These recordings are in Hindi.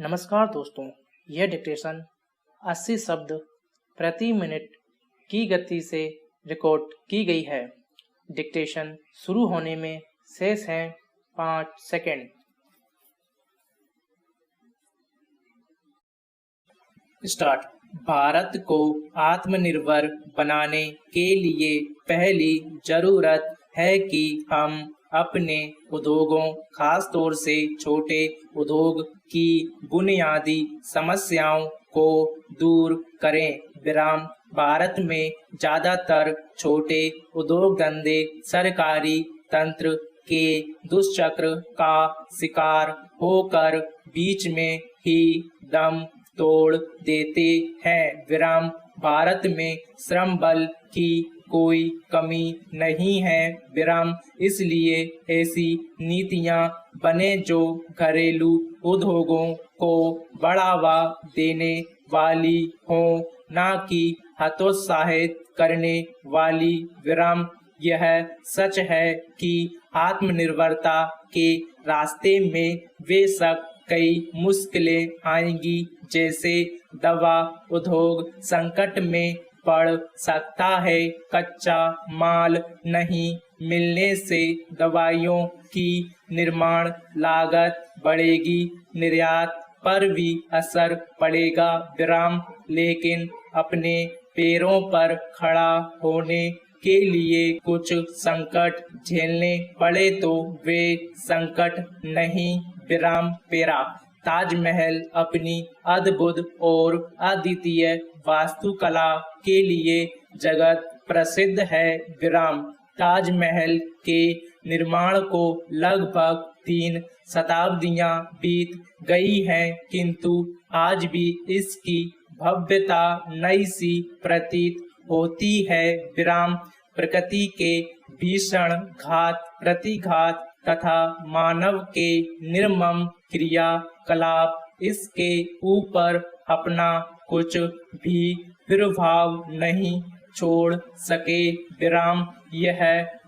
नमस्कार दोस्तों, यह डिक्टेशन 80 शब्द प्रति मिनट की गति से रिकॉर्ड की गई है। डिक्टेशन शुरू होने में शेष हैं 5 सेकंड। स्टार्ट। भारत को आत्मनिर्भर बनाने के लिए पहली जरूरत है कि हम अपने उद्योगों, खास तौर से छोटे उद्योग की बुनियादी समस्याओं को दूर करें। विराम। भारत में ज्यादातर छोटे उद्योग धंधे सरकारी तंत्र के दुष्चक्र का शिकार होकर बीच में ही दम तोड़ देते हैं। विराम। भारत में श्रम बल की कोई कमी नहीं है। विराम। इसलिए ऐसी नीतियां बने जो घरेलू उद्योगों को बढ़ावा देने वाली हों, न कि हतोत्साहित करने वाली। विराम। यह सच है कि आत्मनिर्भरता के रास्ते में बेशक कई मुश्किलें आएंगी, जैसे दवा उद्योग संकट में पड़ सकता है, कच्चा माल नहीं मिलने से दवाइयों की निर्माण लागत बढ़ेगी, निर्यात पर भी असर पड़ेगा। विराम। लेकिन अपने पैरों पर खड़ा होने के लिए कुछ संकट झेलने पड़े तो वे संकट नहीं। विराम। पैरा। ताजमहल अपनी अद्भुत और अद्वितीय वास्तुकला के लिए जगत प्रसिद्ध है। विराम। ताजमहल के निर्माण को लगभग 3 शताब्दियां बीत गई हैं, किंतु आज भी इसकी भव्यता नई सी प्रतीत होती है। विराम। प्रकृति के भीषण घात प्रतिघात तथा मानव के निर्मम क्रियाकलाप इसके ऊपर अपना कुछ भी प्रभाव नहीं छोड़ सके। विराम। यह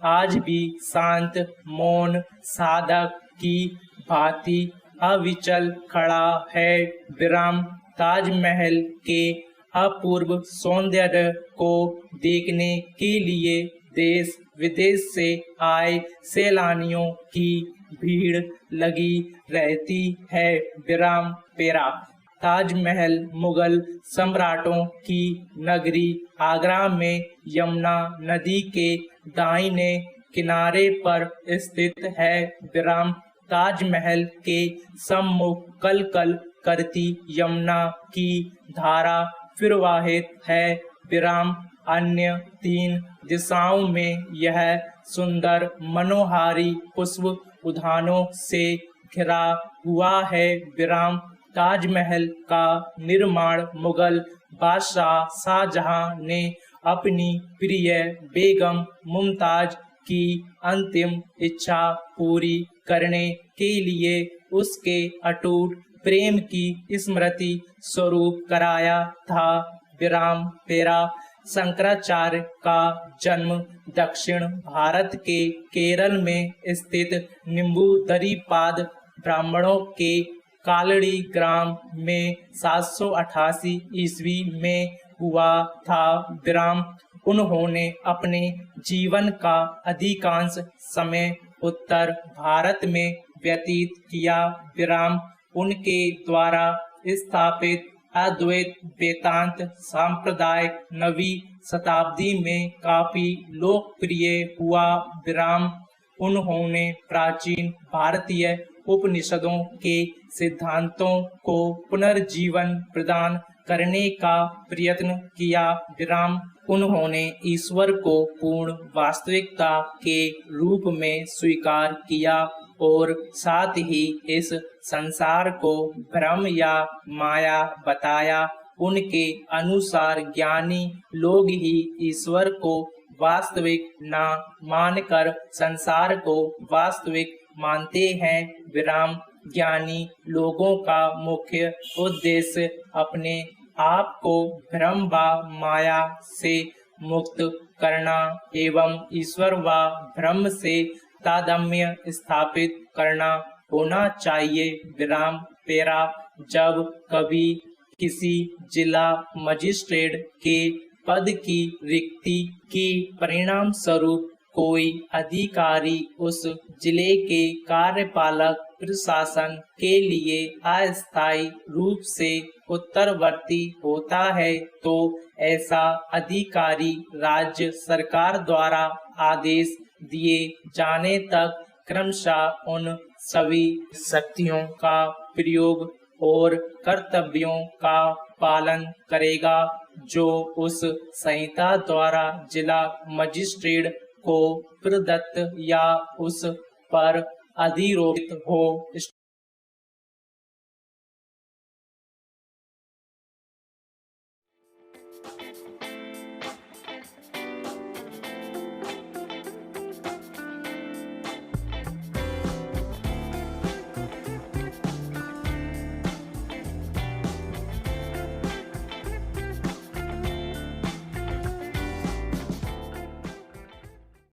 आज भी शांत मौन साधक की भांति अविचल खड़ा है। विराम। ताजमहल के अपूर्व सौंदर्य को देखने के लिए देश विदेश से आए सैलानियों की भीड़ लगी रहती है। विराम। पैरा। ताजमहल मुगल सम्राटों की नगरी आगरा में यमुना नदी के दाहिने किनारे पर स्थित है। विराम। ताजमहल के सम्मुख कल कल करती यमुना की धारा प्रवाहित है। विराम। अन्य 3 दिशाओं में यह सुंदर मनोहारी पुष्प उद्यानों से घिरा हुआ है। विराम। ताजमहल का निर्माण मुगल बादशाह शाहजहां ने अपनी प्रिय बेगम मुमताज की अंतिम इच्छा पूरी करने के लिए उसके अटूट प्रेम की स्मृति स्वरूप कराया था। विराम। पैरा। शंकराचार्य का जन्म दक्षिण भारत के केरल में स्थित निम्बूदरीपाद ब्राह्मणों के कालड़ी ग्राम में 788 ईस्वी में हुआ था। विराम। उन्होंने अपने जीवन का अधिकांश समय उत्तर भारत में व्यतीत किया। विराम। उनके द्वारा स्थापित अद्वैत वेदांत संप्रदाय 9वीं शताब्दी में काफी लोकप्रिय हुआ। विराम। उन्होंने प्राचीन भारतीय उपनिषदों के सिद्धांतों को पुनर्जीवन प्रदान करने का प्रयत्न किया। विराम। उन्होंने ईश्वर को पूर्ण वास्तविकता के रूप में स्वीकार किया और साथ ही इस संसार को भ्रम या माया बताया। उनके अनुसार ज्ञानी लोग ही ईश्वर को वास्तविक न मानकर संसार को वास्तविक मानते हैं। विराम। ज्ञानी लोगों का मुख्य उद्देश्य अपने आप को भ्रम व माया से मुक्त करना एवं ईश्वर व ब्रह्म से तादात्म्य स्थापित करना होना चाहिए। विराम। पैरा। जब कभी किसी जिला मजिस्ट्रेट के पद की रिक्ति की परिणाम स्वरूप कोई अधिकारी उस जिले के कार्यपालक प्रशासन के लिए अस्थायी रूप से उत्तरवर्ती होता है तो ऐसा अधिकारी राज्य सरकार द्वारा आदेश दिए जाने तक क्रमशः उन सभी शक्तियों का प्रयोग और कर्तव्यों का पालन करेगा जो उस संहिता द्वारा जिला मजिस्ट्रेट को प्रदत्त या उस पर अधिरोपित हो।